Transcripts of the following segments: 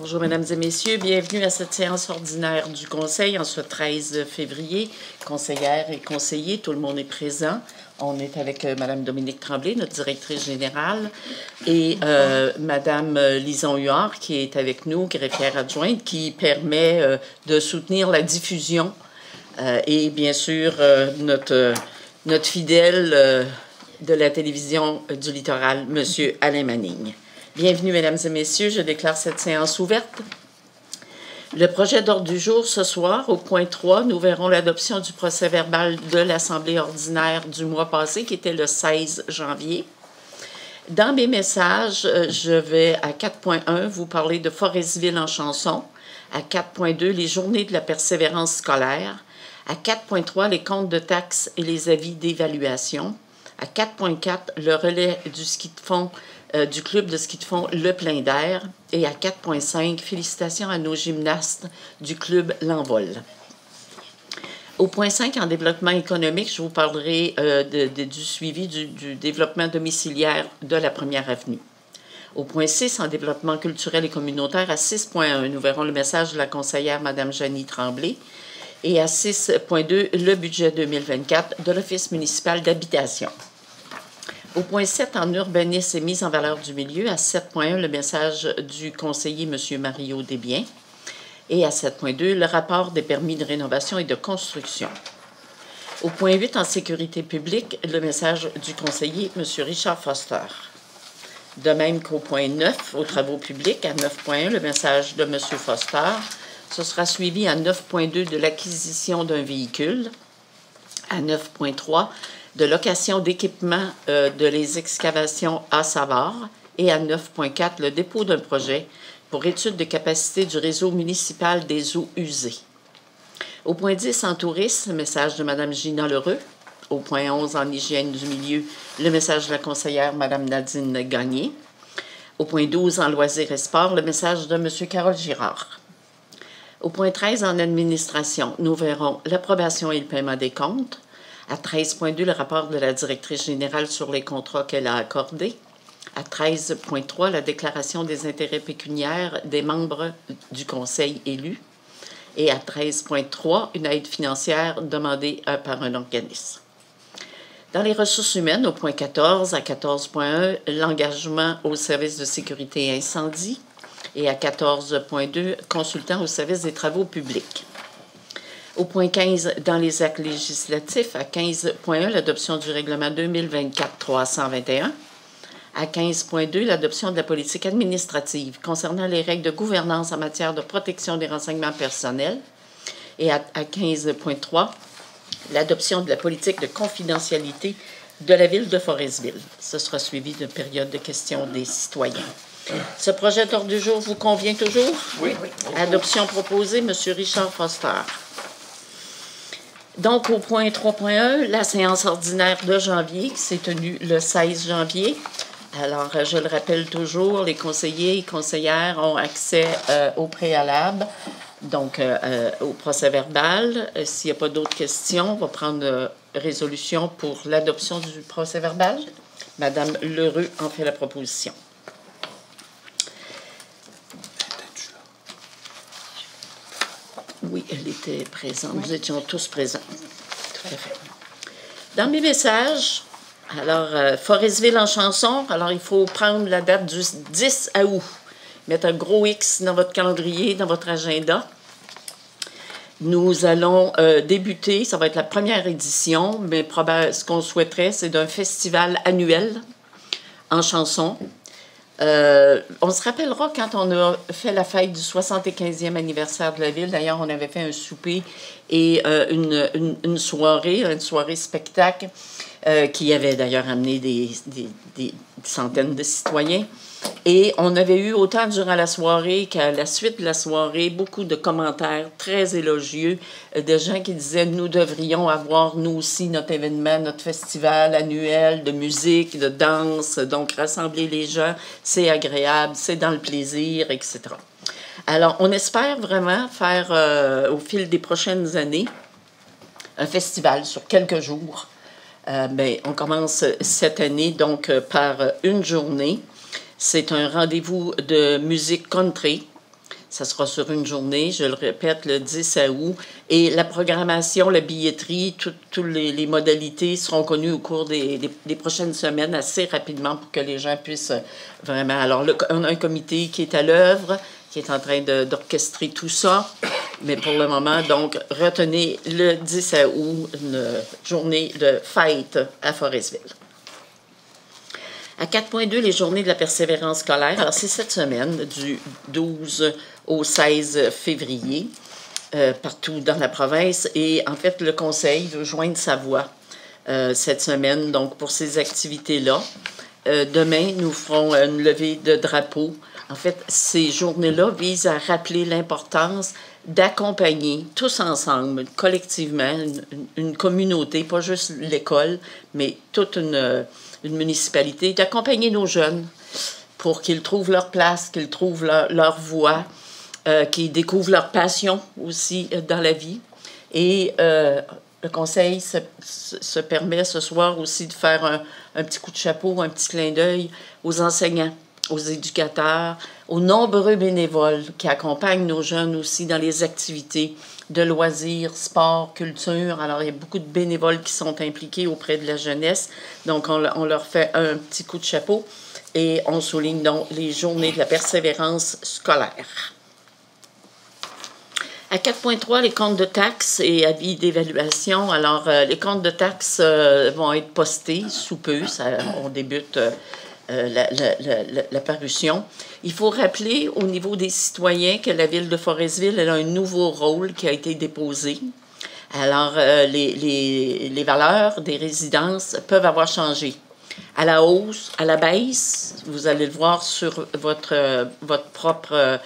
Bonjour, Mesdames et Messieurs. Bienvenue à cette séance ordinaire du Conseil en ce 13 février. Conseillères et conseillers, tout le monde est présent. On est avec Mme Dominique Tremblay, notre directrice générale, et Mme Lison Huard, qui est avec nous, greffière adjointe, qui permet de soutenir la diffusion. Et bien sûr, notre fidèle de la télévision du littoral, M. Alain Manning. Bienvenue, Mesdames et Messieurs. Je déclare cette séance ouverte. Le projet d'ordre du jour ce soir, au point 3, nous verrons l'adoption du procès-verbal de l'Assemblée ordinaire du mois passé, qui était le 16 janvier. Dans mes messages, je vais à 4.1 vous parler de Forestville en chanson, à 4.2 les journées de la persévérance scolaire, à 4.3 les comptes de taxes et les avis d'évaluation, à 4.4 le relais du ski de fond du club de ski de fond Le Plein d'Air, et à 4.5, félicitations à nos gymnastes du club L'Envol. Au point 5, en développement économique, je vous parlerai du suivi du développement domiciliaire de la Première Avenue. Au point 6, en développement culturel et communautaire, à 6.1, nous verrons le message de la conseillère Mme Janie Tremblay, et à 6.2, le budget 2024 de l'Office municipal d'habitation. Au point 7, en urbanisme et mise en valeur du milieu, à 7.1, le message du conseiller M. Mario Desbiens, et à 7.2, le rapport des permis de rénovation et de construction. Au point 8, en sécurité publique, le message du conseiller M. Richard Foster. De même qu'au point 9, aux travaux publics, à 9.1, le message de M. Foster. Ce sera suivi à 9.2 de l'acquisition d'un véhicule, à 9.3, de location d'équipement de les excavations à Savard, et à 9.4, le dépôt d'un projet pour étude de capacité du réseau municipal des eaux usées. Au point 10, en tourisme, le message de Mme Gina Lheureux. Au point 11, en hygiène du milieu, le message de la conseillère Mme Nadine Gagné. Au point 12, en loisirs et sport, le message de M. Carole Girard. Au point 13, en administration, nous verrons l'approbation et le paiement des comptes. À 13.2, le rapport de la directrice générale sur les contrats qu'elle a accordés. À 13.3, la déclaration des intérêts pécuniaires des membres du conseil élus. Et à 13.3, une aide financière demandée par un organisme. Dans les ressources humaines, au point 14, à 14.1, l'engagement au service de sécurité et incendie. Et à 14.2, consultant au service des travaux publics. Au point 15, dans les actes législatifs, à 15.1, l'adoption du règlement 2024-321. À 15.2, l'adoption de la politique administrative concernant les règles de gouvernance en matière de protection des renseignements personnels. Et à 15.3, l'adoption de la politique de confidentialité de la ville de Forestville. Ce sera suivi d'une période de questions des citoyens. Ce projet d'ordre du jour vous convient toujours? Oui. Adoption proposée, M. Richard Foster. Donc, au point 3.1, la séance ordinaire de janvier, qui s'est tenue le 16 janvier. Alors, je le rappelle toujours, les conseillers et conseillères ont accès au préalable, donc au procès-verbal. S'il n'y a pas d'autres questions, on va prendre résolution pour l'adoption du procès-verbal. Mme Lheureux en fait la proposition. Oui, elle était présente. Nous étions tous présents. Tout à fait. Dans mes messages, alors, Forestville en chanson, alors il faut prendre la date du 10 août. Mettre un gros X dans votre calendrier, dans votre agenda. Nous allons débuter, ça va être la première édition, mais ce qu'on souhaiterait, c'est d'un festival annuel en chanson. On se rappellera quand on a fait la fête du 75e anniversaire de la ville. D'ailleurs, on avait fait un souper et une soirée spectacle qui avait d'ailleurs amené des centaines de citoyens. Et on avait eu autant durant la soirée qu'à la suite de la soirée, beaucoup de commentaires très élogieux de gens qui disaient « Nous devrions avoir, nous aussi, notre événement, notre festival annuel de musique, de danse. Donc, rassembler les gens, c'est agréable, c'est dans le plaisir, etc. » Alors, on espère vraiment faire, au fil des prochaines années, un festival sur quelques jours. On commence cette année, donc, par une journée. C'est un rendez-vous de musique country Ça sera sur une journée, je le répète, le 10 août. Et la programmation, la billetterie, toutes les modalités seront connues au cours des prochaines semaines assez rapidement pour que les gens puissent vraiment... Alors, on a un comité qui est à l'œuvre, qui est en train d'orchestrer tout ça. Mais pour le moment, donc, retenez le 10 août, une journée de fête à Forestville. À 4.2, les journées de la persévérance scolaire. Alors, c'est cette semaine, du 12 au 16 février, partout dans la province. Et en fait, le Conseil veut joindre sa voix cette semaine, donc, pour ces activités-là. Demain, nous ferons une levée de drapeau. En fait, ces journées-là visent à rappeler l'importance d'accompagner tous ensemble, collectivement, une communauté, pas juste l'école, mais toute une municipalité, d'accompagner nos jeunes pour qu'ils trouvent leur place, qu'ils trouvent leur voie, qu'ils découvrent leur passion aussi dans la vie. Et le Conseil se permet ce soir aussi de faire un petit coup de chapeau, un petit clin d'œil aux enseignants, aux éducateurs, aux nombreux bénévoles qui accompagnent nos jeunes aussi dans les activités de loisirs, sport, culture. Alors, il y a beaucoup de bénévoles qui sont impliqués auprès de la jeunesse. Donc, on leur fait un petit coup de chapeau et on souligne donc les journées de la persévérance scolaire. À 4.3, les comptes de taxes et avis d'évaluation. Alors, les comptes de taxes vont être postés sous peu. On débute la parution. Il faut rappeler au niveau des citoyens que la Ville de Forestville elle a un nouveau rôle qui a été déposé. Alors, les valeurs des résidences peuvent avoir changé. À la hausse, à la baisse, vous allez le voir sur votre propre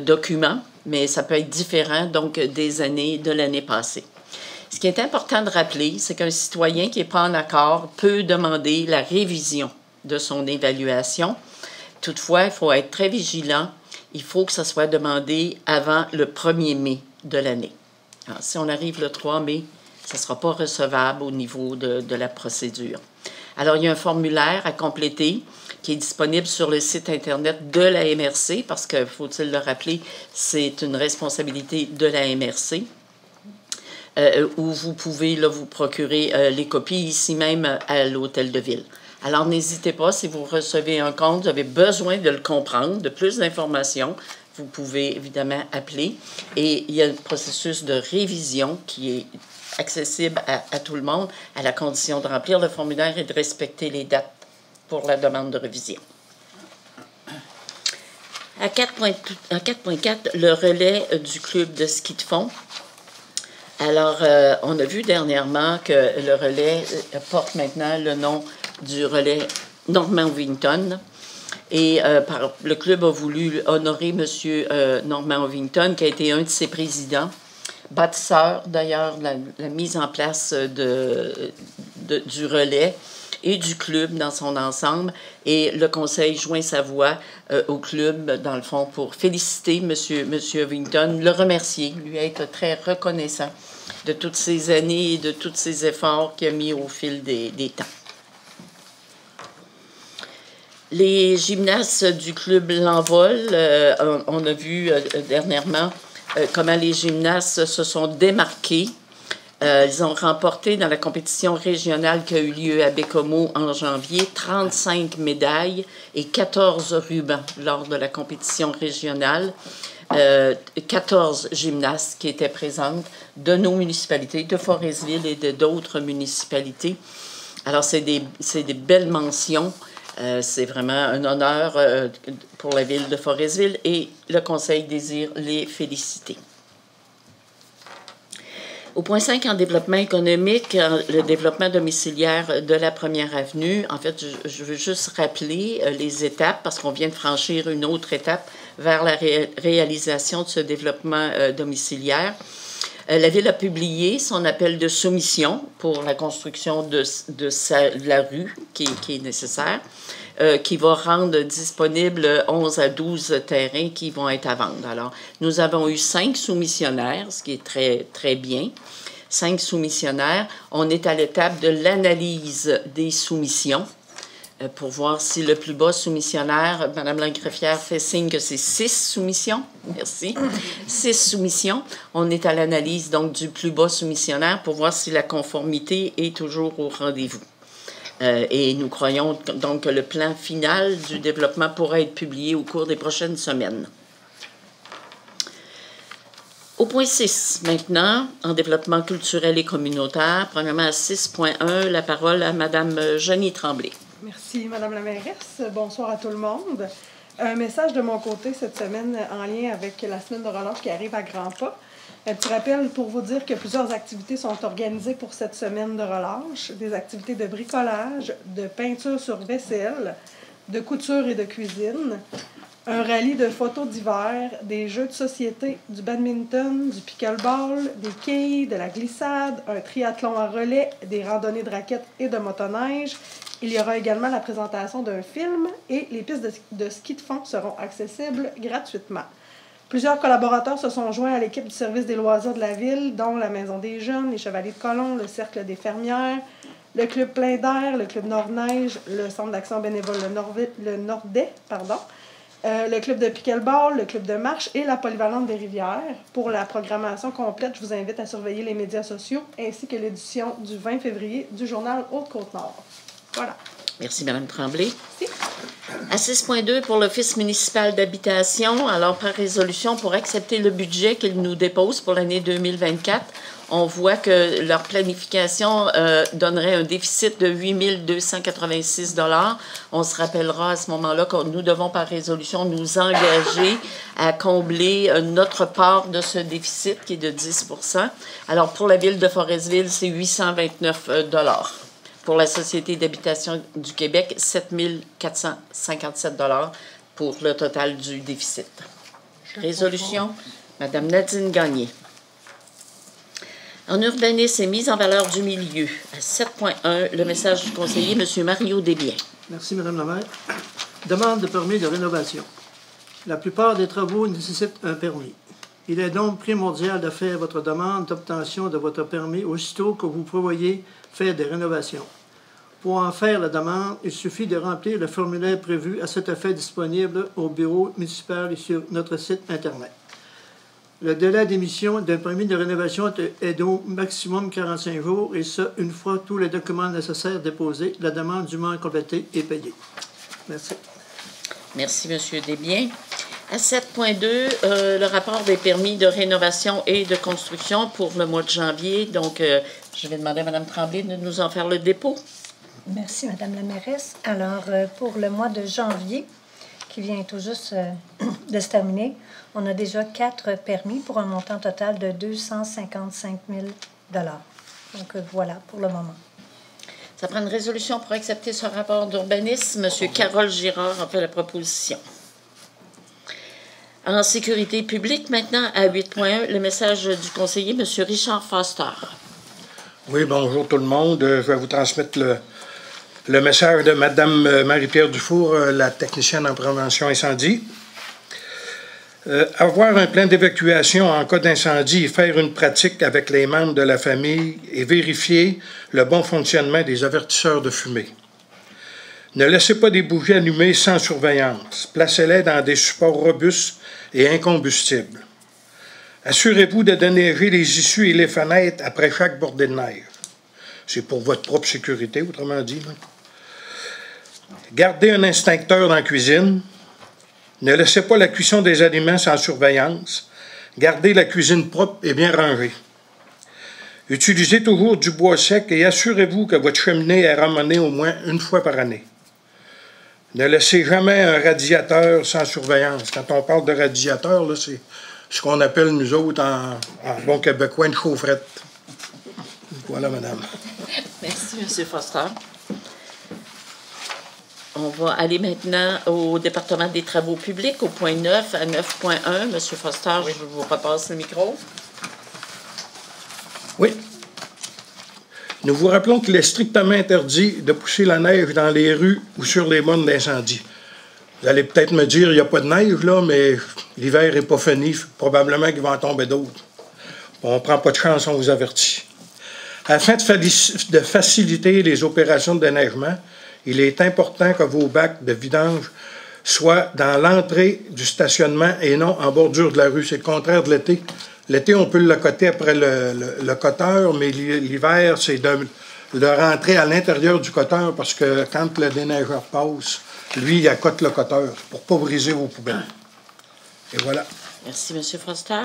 document, mais ça peut être différent donc de l'année passée. Ce qui est important de rappeler, c'est qu'un citoyen qui n'est pas en accord peut demander la révision de son évaluation. Toutefois, il faut être très vigilant. Il faut que ça soit demandé avant le 1er mai de l'année. Alors, si on arrive le 3 mai, ça ne sera pas recevable au niveau de la procédure. Alors, il y a un formulaire à compléter qui est disponible sur le site Internet de la MRC, parce que, faut-il le rappeler, c'est une responsabilité de la MRC, où vous pouvez vous procurer les copies ici même à l'Hôtel de Ville. Alors, n'hésitez pas, si vous recevez un compte, vous avez besoin de le comprendre, de plus d'informations, vous pouvez évidemment appeler. Et il y a un processus de révision qui est accessible à tout le monde, à la condition de remplir le formulaire et de respecter les dates pour la demande de révision. À 4.4, le relais du club de ski de fond. Alors, on a vu dernièrement que le relais porte maintenant le nom du relais Normand Ovington. Et le club a voulu honorer M. Normand Ovington, qui a été un de ses présidents, bâtisseur d'ailleurs de la mise en place du relais et du club dans son ensemble. Et le Conseil joint sa voix au club, dans le fond, pour féliciter M. Ovington, le remercier, lui être très reconnaissant de toutes ces années et de tous ces efforts qu'il a mis au fil des temps. Les gymnastes du club L'Envol, on a vu dernièrement comment les gymnastes se sont démarqués. Ils ont remporté dans la compétition régionale qui a eu lieu à Bécomo en janvier 35 médailles et 14 rubans lors de la compétition régionale. 14 gymnastes qui étaient présentes de nos municipalités, de Forestville et d'autres municipalités. Alors, c'est des belles mentions. C'est vraiment un honneur pour la ville de Forestville et le Conseil désire les féliciter. Au point 5, en développement économique, le développement domiciliaire de la Première Avenue. En fait, je veux juste rappeler les étapes parce qu'on vient de franchir une autre étape vers la réalisation de ce développement domiciliaire. La Ville a publié son appel de soumission pour la construction de la rue qui est nécessaire, qui va rendre disponible 11 à 12 terrains qui vont être à vendre. Alors, nous avons eu 5 soumissionnaires, ce qui est très, très bien. 5 soumissionnaires. On est à l'étape de l'analyse des soumissions. pour voir si le plus bas soumissionnaire, Mme la greffière fait signe que c'est 6 soumissions. Merci. 6 soumissions. On est à l'analyse donc du plus bas soumissionnaire pour voir si la conformité est toujours au rendez-vous. Et nous croyons donc que le plan final du développement pourra être publié au cours des prochaines semaines. Au point 6, maintenant, en développement culturel et communautaire, premièrement à 6.1, la parole à Mme Jeannie Tremblay. Merci, Madame la mairesse. Bonsoir à tout le monde. Un message de mon côté cette semaine en lien avec la semaine de relâche qui arrive à grands pas. Un petit rappel pour vous dire que plusieurs activités sont organisées pour cette semaine de relâche. Des activités de bricolage, de peinture sur vaisselle, de couture et de cuisine, un rallye de photos d'hiver, des jeux de société, du badminton, du pickleball, des quilles, de la glissade, un triathlon à relais, des randonnées de raquettes et de motoneige. Il y aura également la présentation d'un film et les pistes de ski de fond seront accessibles gratuitement. Plusieurs collaborateurs se sont joints à l'équipe du service des loisirs de la ville, dont la Maison des Jeunes, les Chevaliers de Colomb, le Cercle des Fermières, le Club Plein d'Air, le Club Nord-Neige, le Centre d'action bénévole le Nordais, le Club de pickleball, le Club de marche et la Polyvalente des Rivières. Pour la programmation complète, je vous invite à surveiller les médias sociaux ainsi que l'édition du 20 février du journal Haute-Côte-Nord. Voilà. Merci, Mme Tremblay. Merci. À 6.2, pour l'Office municipal d'habitation, alors par résolution, pour accepter le budget qu'ils nous déposent pour l'année 2024, on voit que leur planification donnerait un déficit de 8 286 $. On se rappellera à ce moment-là que nous devons par résolution nous engager à combler notre part de ce déficit qui est de 10 %. Alors pour la ville de Forestville, c'est 829 $. Pour la Société d'habitation du Québec, 7 457 $ pour le total du déficit. Résolution, Mme Nadine Gagné. En urbanisme et mise en valeur du milieu, à 7.1, le message du conseiller, M. Mario Desbiens. Merci, Mme la maire. Demande de permis de rénovation. La plupart des travaux nécessitent un permis. Il est donc primordial de faire votre demande d'obtention de votre permis aussitôt que vous prévoyez faire des rénovations. Pour en faire la demande, il suffit de remplir le formulaire prévu à cet effet disponible au bureau municipal et sur notre site Internet. Le délai d'émission d'un permis de rénovation est d'au maximum 45 jours, et ce, une fois tous les documents nécessaires déposés, la demande dûment complétée et payée. Merci. Merci, M. Desbiens. À 7.2, le rapport des permis de rénovation et de construction pour le mois de janvier. Donc, je vais demander à Mme Tremblay de nous en faire le dépôt. Merci, Madame la mairesse. Alors, pour le mois de janvier, qui vient tout juste de se terminer, on a déjà 4 permis pour un montant total de 255 000 $. Donc, voilà pour le moment. Ça prend une résolution pour accepter ce rapport d'urbanisme. M. Carole Girard en fait la proposition. En sécurité publique, maintenant, à 8.1, le message du conseiller, M. Richard Foster. Oui, bonjour tout le monde. Je vais vous transmettre le message de Mme Marie-Pierre Dufour, la technicienne en prévention incendie. Avoir un plan d'évacuation en cas d'incendie et faire une pratique avec les membres de la famille et vérifier le bon fonctionnement des avertisseurs de fumée. Ne laissez pas des bougies allumées sans surveillance. Placez-les dans des supports robustes et incombustibles. Assurez-vous de déneiger les issues et les fenêtres après chaque bordée de neige. C'est pour votre propre sécurité, autrement dit. Là. Gardez un extincteur dans la cuisine. Ne laissez pas la cuisson des aliments sans surveillance. Gardez la cuisine propre et bien rangée. Utilisez toujours du bois sec et assurez-vous que votre cheminée est ramenée au moins une fois par année. Ne laissez jamais un radiateur sans surveillance. Quand on parle de radiateur, là, c'est ce qu'on appelle, nous autres, en bon québécois, une chaufferette. Voilà, madame. Merci, M. Foster. On va aller maintenant au département des travaux publics, au point 9, à 9.1. M. Foster, oui. Je vous repasse le micro. Oui. Nous vous rappelons qu'il est strictement interdit de pousser la neige dans les rues ou sur les bornes d'incendie. Vous allez peut-être me dire, il n'y a pas de neige, là, mais l'hiver n'est pas fini. Probablement qu'il va en tomber d'autres. On ne prend pas de chance, on vous avertit. Afin de faciliter les opérations de déneigement, il est important que vos bacs de vidange soient dans l'entrée du stationnement et non en bordure de la rue. C'est le contraire de l'été. L'été, on peut le coter après le coteur, mais l'hiver, c'est de le rentrer à l'intérieur du coteur parce que quand le déneigeur passe, lui, il accote le coteur pour ne pas briser vos poubelles. Et voilà. Merci, M. Foster.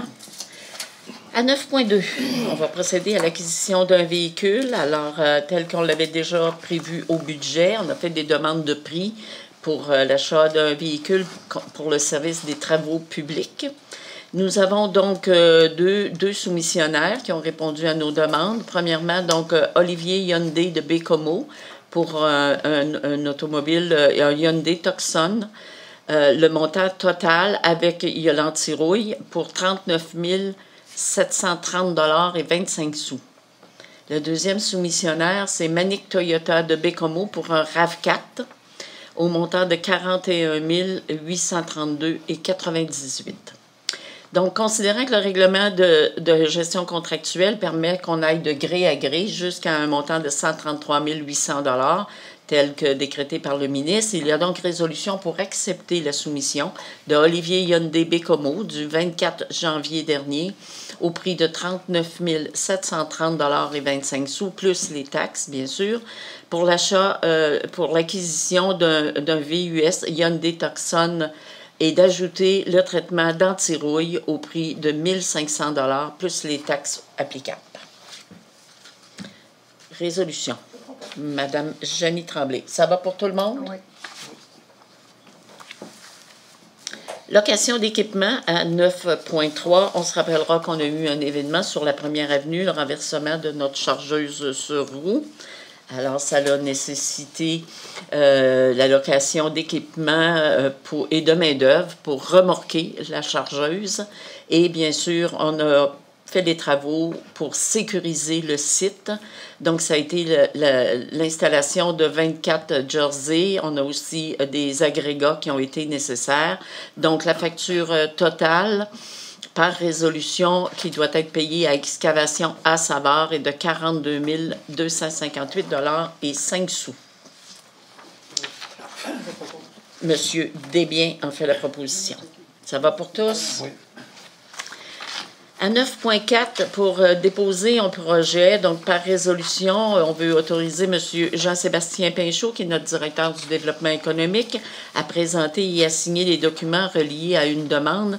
À 9.2, on va procéder à l'acquisition d'un véhicule. Alors, tel qu'on l'avait déjà prévu au budget, on a fait des demandes de prix pour l'achat d'un véhicule pour le service des travaux publics. Nous avons donc deux soumissionnaires qui ont répondu à nos demandes. Premièrement, donc, Olivier Hyundai de Bécomo pour un automobile, un Hyundai Tucson. Le montant total avec Yolande Sirouille pour 39 730 $ et 25 sous. Le deuxième soumissionnaire, c'est Manic Toyota de Bécomo pour un RAV4 au montant de 41 832 et 98. Donc, considérant que le règlement de gestion contractuelle permet qu'on aille de gré à gré jusqu'à un montant de 133 800 $, tel que décrété par le ministre, il y a donc résolution pour accepter la soumission de Olivier Hyundai Bécomo du 24 janvier dernier au prix de 39 730 $ et 25 sous, plus les taxes, bien sûr, pour l'achat, pour l'acquisition d'un VUS Hyundai Tucson et d'ajouter le traitement d'anti-rouille au prix de 1 500 $ plus les taxes applicables. Résolution. Madame Jeannie Tremblay. Ça va pour tout le monde? Oui. Location d'équipement à 9.3. On se rappellera qu'on a eu un événement sur la première avenue, le renversement de notre chargeuse sur roue. Alors, ça a nécessité la location d'équipement et de main-d'œuvre pour remorquer la chargeuse. Et bien sûr, on a fait des travaux pour sécuriser le site. Donc, ça a été l'installation de 24 jerseys. On a aussi des agrégats qui ont été nécessaires. Donc, la facture totale par résolution qui doit être payée à Excavation à Savard est de 42 258 $ et 5 sous. Monsieur Desbiens en fait la proposition. Ça va pour tous? Oui. À 9.4, pour déposer un projet, donc par résolution, on veut autoriser M. Jean-Sébastien Pinchot, qui est notre directeur du développement économique, à présenter et à signer les documents reliés à une demande.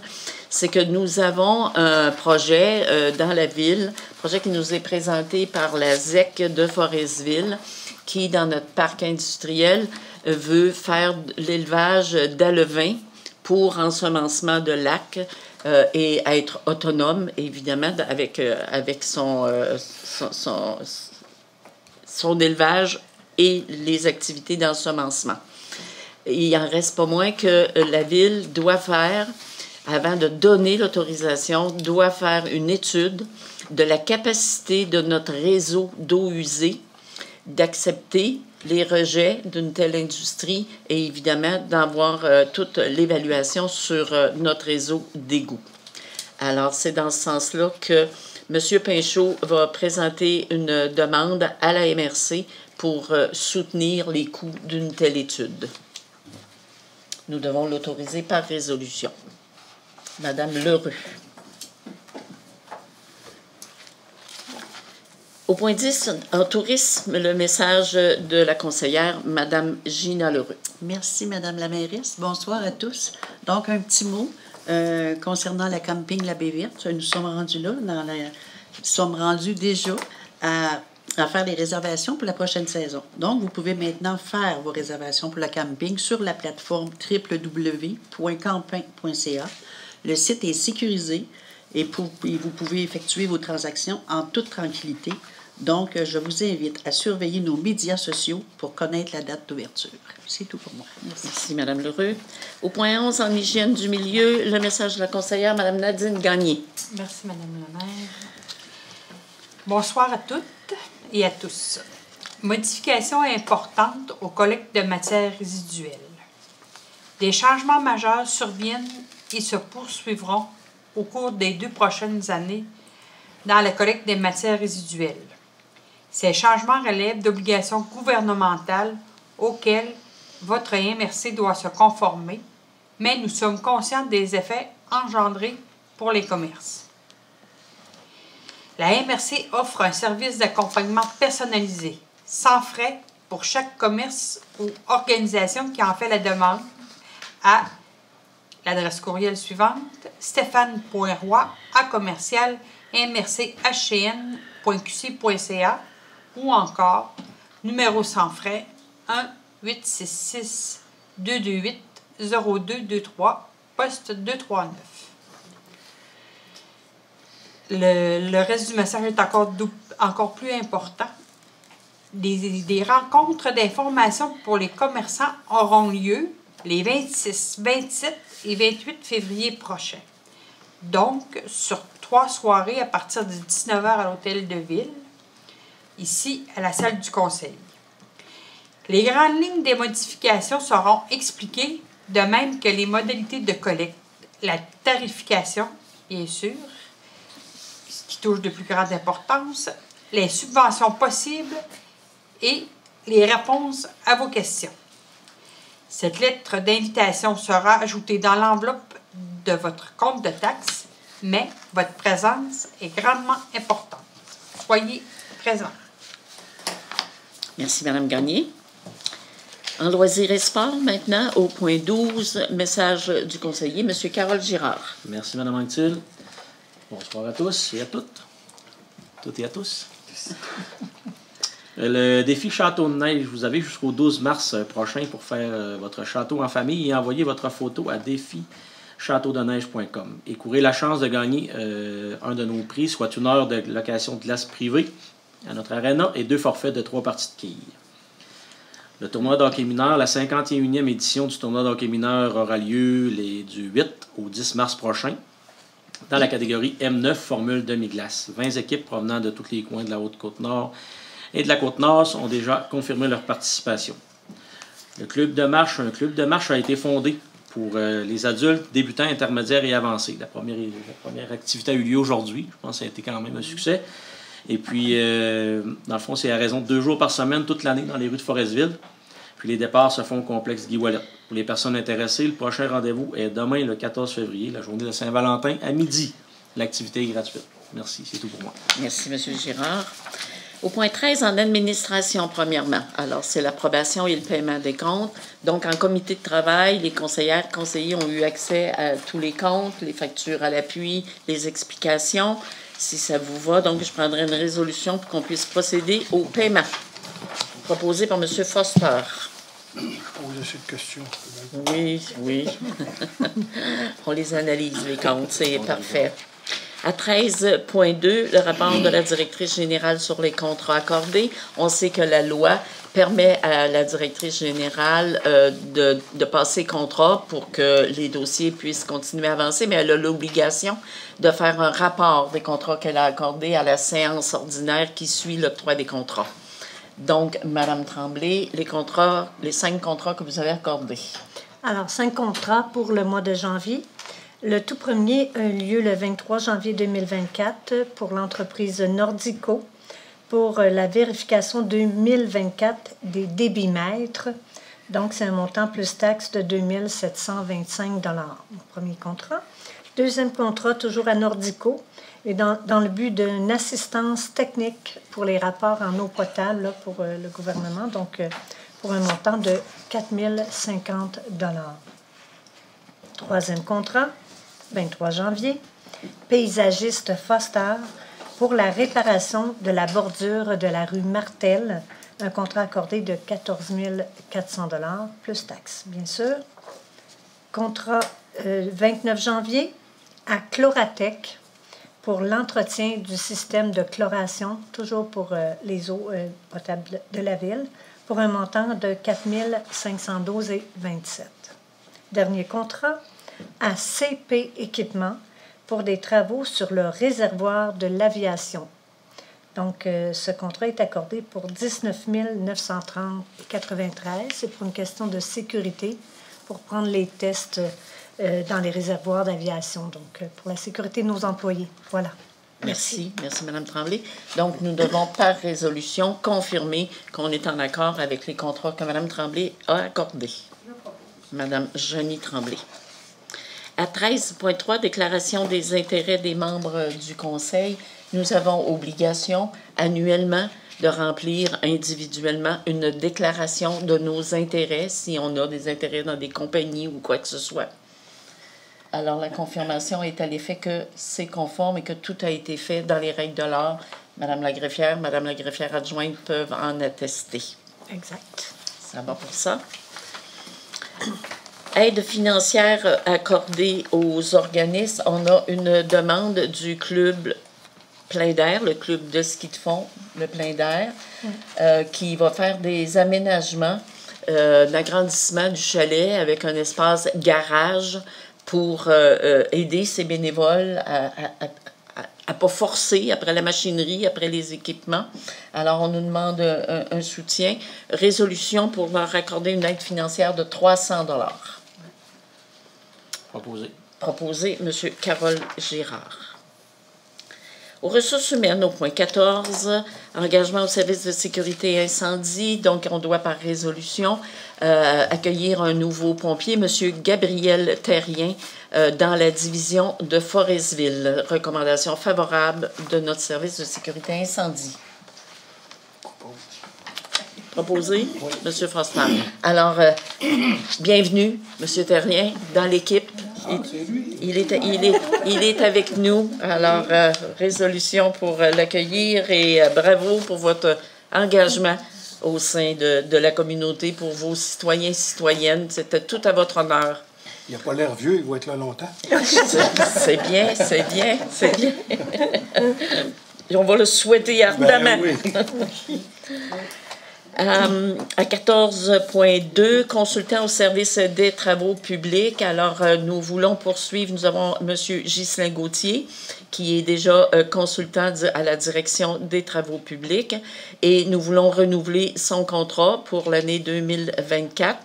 C'est que nous avons un projet dans la ville, projet qui nous est présenté par la ZEC de Forestville, qui, dans notre parc industriel, veut faire l'élevage d'alevins pour ensemencement de lacs et être autonome, évidemment, avec son élevage et les activités d'ensemencement. Il n'en reste pas moins que la ville doit faire, avant de donner l'autorisation, doit faire une étude de la capacité de notre réseau d'eau usée d'accepter les rejets d'une telle industrie et évidemment d'avoir toute l'évaluation sur notre réseau d'égouts. Alors, c'est dans ce sens-là que M. Pinchot va présenter une demande à la MRC pour soutenir les coûts d'une telle étude. Nous devons l'autoriser par résolution. Madame Leroux. Au point 10, en tourisme, le message de la conseillère, Mme Gina Leroux. Merci, Madame la mairesse. Bonsoir à tous. Donc, un petit mot concernant la camping La Baie Verte. Nous sommes rendus là, nous sommes rendus déjà à faire les réservations pour la prochaine saison. Donc, vous pouvez maintenant faire vos réservations pour la camping sur la plateforme www.camping.ca. Le site est sécurisé et vous pouvez effectuer vos transactions en toute tranquillité. Donc, je vous invite à surveiller nos médias sociaux pour connaître la date d'ouverture. C'est tout pour moi. Merci. Merci, Mme Leroux. Au point 11, en hygiène du milieu, le message de la conseillère, Mme Nadine Gagné. Merci, Mme la maire. Bonsoir à toutes et à tous. Modification importante aux collectes de matières résiduelles. Des changements majeurs surviennent et se poursuivront au cours des 2 prochaines années dans la collecte des matières résiduelles. Ces changements relèvent d'obligations gouvernementales auxquels votre MRC doit se conformer, mais nous sommes conscients des effets engendrés pour les commerces. La MRC offre un service d'accompagnement personnalisé, sans frais pour chaque commerce ou organisation qui en fait la demande à l'adresse courriel suivante, stephane.roy@mrchn.qc.ca ou encore numéro sans frais 1-866-228-0223, poste 239. Le reste du message est encore plus important. Des rencontres d'information pour les commerçants auront lieu les 26, 27 et 28 février prochains. Donc, sur 3 soirées à partir de 19h à l'Hôtel de Ville, ici à la salle du Conseil. Les grandes lignes des modifications seront expliquées, de même que les modalités de collecte, la tarification, bien sûr, ce qui touche de plus grande importance, les subventions possibles et les réponses à vos questions. Cette lettre d'invitation sera ajoutée dans l'enveloppe de votre compte de taxes, mais votre présence est grandement importante. Soyez présents. Merci, Mme Gagné. En loisirs et sport, maintenant, au point 12, message du conseiller, M. Carole Girard. Merci, Mme Anctil. Bonsoir à tous et à toutes. Toutes et à tous. Le défi Château de neige, vous avez jusqu'au 12 mars prochain pour faire votre château en famille et envoyer votre photo à défi-châteaudeneige.com et courir la chance de gagner un de nos prix, soit 1 heure de location de glace privée à notre aréna et 2 forfaits de 3 parties de quilles. Le tournoi d'hockey mineur, la 51e édition du tournoi d'hockey mineur aura lieu du 8 au 10 mars prochain dans la catégorie M9 formule demi-glace. 20 équipes provenant de tous les coins de la Haute-Côte-Nord et de la Côte-Nord ont déjà confirmé leur participation. Un club de marche a été fondé pour les adultes, débutants, intermédiaires et avancés. La première activité a eu lieu aujourd'hui. Je pense que ça a été quand même un succès. Et puis, dans le fond, c'est à raison de 2 jours par semaine, toute l'année, dans les rues de Forestville. Puis les départs se font au complexe Guy Ouellet. Pour les personnes intéressées, le prochain rendez-vous est demain, le 14 février, la journée de Saint-Valentin, à midi. L'activité est gratuite. Merci, c'est tout pour moi. Merci, M. Girard. Au point 13, en administration, premièrement. Alors, c'est l'approbation et le paiement des comptes. Donc, en comité de travail, les conseillers ont eu accès à tous les comptes, les factures à l'appui, les explications. Si ça vous va, donc je prendrai une résolution pour qu'on puisse procéder au paiement. Proposé par M. Foster. Je pose assez de questions. Oui. On les analyse, les comptes, c'est parfait. À 13.2, le rapport de la directrice générale sur les contrats accordés. On sait que la loi permet à la directrice générale de passer contrat pour que les dossiers puissent continuer à avancer, mais elle a l'obligation de faire un rapport des contrats qu'elle a accordés à la séance ordinaire qui suit l'octroi des contrats. Donc, Mme Tremblay, les 5 contrats que vous avez accordés. Alors, 5 contrats pour le mois de janvier. Le tout premier a eu lieu le 23 janvier 2024 pour l'entreprise Nordico pour la vérification 2024 des débitmètres. Donc, c'est un montant plus taxe de 2 725 $. Premier contrat. Deuxième contrat, toujours à Nordico, et dans le but d'une assistance technique pour les rapports en eau potable là, pour le gouvernement, donc pour un montant de 4 050 $. Troisième contrat, 23 janvier, paysagiste Foster pour la réparation de la bordure de la rue Martel, un contrat accordé de 14 400 $, plus taxes, bien sûr. Contrat 29 janvier à Chloratec pour l'entretien du système de chloration, toujours pour les eaux potables de la ville, pour un montant de 4 512,27 $. Dernier contrat à CP Équipement pour des travaux sur le réservoir de l'aviation. Donc, ce contrat est accordé pour 19 930,93 $. C'est pour une question de sécurité, pour prendre les tests dans les réservoirs d'aviation, donc pour la sécurité de nos employés. Voilà. Merci. Merci, Mme Tremblay. Donc, nous devons, par résolution, confirmer qu'on est en accord avec les contrats que Mme Tremblay a accordés. Mme Jenny Tremblay. À 13.3, déclaration des intérêts des membres du Conseil, nous avons obligation annuellement de remplir individuellement une déclaration de nos intérêts si on a des intérêts dans des compagnies ou quoi que ce soit. Alors, la confirmation est à l'effet que c'est conforme et que tout a été fait dans les règles de l'art. Madame la greffière adjointe peuvent en attester. Exact. Ça va pour ça. Aide financière accordée aux organismes. On a une demande du club Plein d'air, le club de ski de fond, le Plein d'air, qui va faire des aménagements, d'agrandissement du chalet avec un espace garage pour aider ces bénévoles à pas forcer après la machinerie, après les équipements. Alors, on nous demande un soutien. Résolution pour leur accorder une aide financière de 300 $. Proposé, M. Carole Girard. Aux ressources humaines, au point 14, engagement au service de sécurité et incendie. Donc, on doit par résolution accueillir un nouveau pompier, M. Gabriel Terrien, dans la division de Forestville. Recommandation favorable de notre service de sécurité et incendie. Proposé, oui. M. Foster. Alors, bienvenue, M. Terrien, dans l'équipe. Il est avec nous. Alors, résolution pour l'accueillir et bravo pour votre engagement au sein de la communauté pour vos citoyens et citoyennes. C'était tout à votre honneur. Il n'a pas l'air vieux, il va être là longtemps. C'est bien. On va le souhaiter ardemment. Ben, oui. À 14.2, consultant au service des travaux publics. Alors, nous voulons poursuivre. Nous avons M. Ghislain Gauthier, qui est déjà consultant à la direction des travaux publics. Et nous voulons renouveler son contrat pour l'année 2024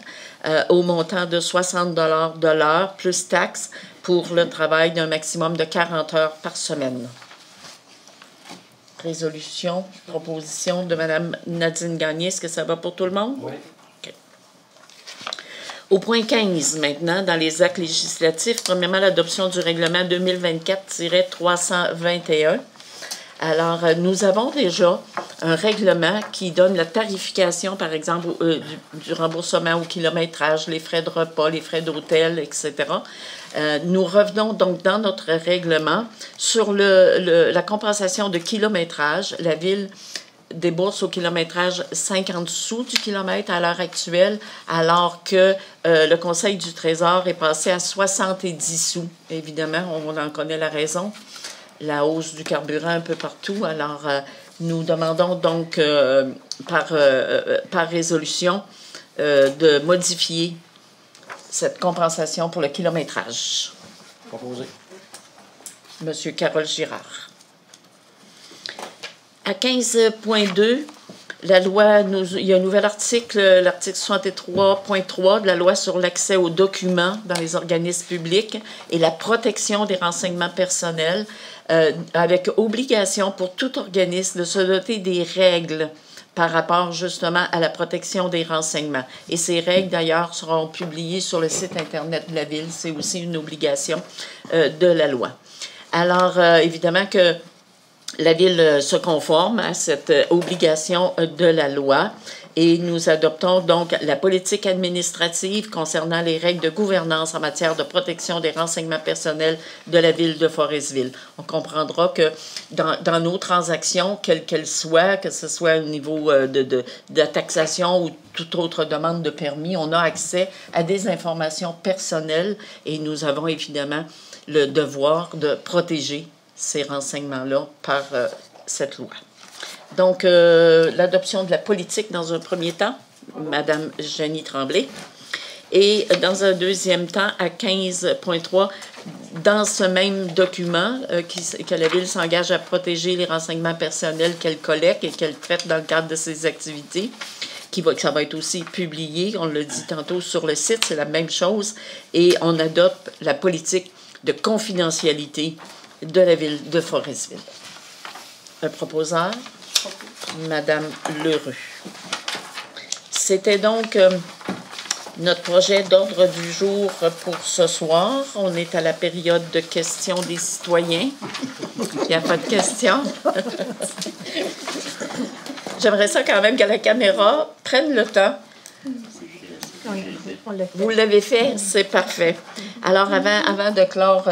au montant de 60 $ de l'heure, plus taxes, pour le travail d'un maximum de 40 heures par semaine. Résolution, proposition de Mme Nadine Gagné. Est-ce que ça va pour tout le monde? Oui. Okay. Au point 15, maintenant, dans les actes législatifs, premièrement, l'adoption du règlement 2024-321. Alors, nous avons déjà un règlement qui donne la tarification, par exemple, du remboursement au kilométrage, les frais de repas, les frais d'hôtel, etc. Nous revenons donc dans notre règlement sur la compensation de kilométrage. La Ville débourse au kilométrage 50 sous du kilomètre à l'heure actuelle, alors que le Conseil du Trésor est passé à 70 sous. Évidemment, on en connaît la raison. La hausse du carburant un peu partout. Alors, nous demandons donc par résolution de modifier cette compensation pour le kilométrage. Proposé. M. Carole Girard. À 15.2, la loi, il y a un nouvel article, l'article 63.3 de la loi sur l'accès aux documents dans les organismes publics et la protection des renseignements personnels, avec obligation pour tout organisme de se doter des règles par rapport justement à la protection des renseignements. Et ces règles, d'ailleurs, seront publiées sur le site Internet de la Ville. C'est aussi une obligation de la loi. Alors, évidemment que la Ville se conforme à cette obligation de la loi et nous adoptons donc la politique administrative concernant les règles de gouvernance en matière de protection des renseignements personnels de la Ville de Forestville. On comprendra que dans nos transactions, quelles qu'elles soient, que ce soit au niveau de la taxation ou toute autre demande de permis, on a accès à des informations personnelles et nous avons évidemment le devoir de protéger ces renseignements-là par cette loi. Donc, l'adoption de la politique dans un premier temps, Mme Jenny Tremblay. Et dans un deuxième temps, à 15.3, dans ce même document, que la Ville s'engage à protéger les renseignements personnels qu'elle collecte et qu'elle traite dans le cadre de ses activités, ça va être aussi publié, on l'a dit tantôt, sur le site, c'est la même chose, et on adopte la politique de confidentialité de la ville de Forestville. Un proposeur, Madame Lheureux. C'était donc notre projet d'ordre du jour pour ce soir. On est à la période de questions des citoyens. Il n'y a pas de questions. J'aimerais ça quand même que la caméra prenne le temps. Oui, on l'a fait. Vous l'avez fait, c'est parfait. Alors, avant de clore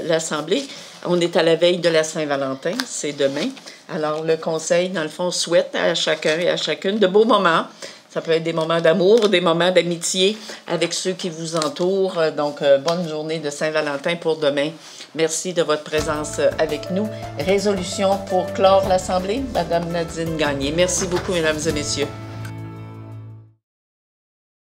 l'Assemblée, on est à la veille de la Saint-Valentin, c'est demain. Alors, le Conseil, dans le fond, souhaite à chacun et à chacune de beaux moments. Ça peut être des moments d'amour, des moments d'amitié avec ceux qui vous entourent. Donc, bonne journée de Saint-Valentin pour demain. Merci de votre présence avec nous. Résolution pour clore l'Assemblée, Madame Nadine Gagné. Merci beaucoup, Mesdames et Messieurs.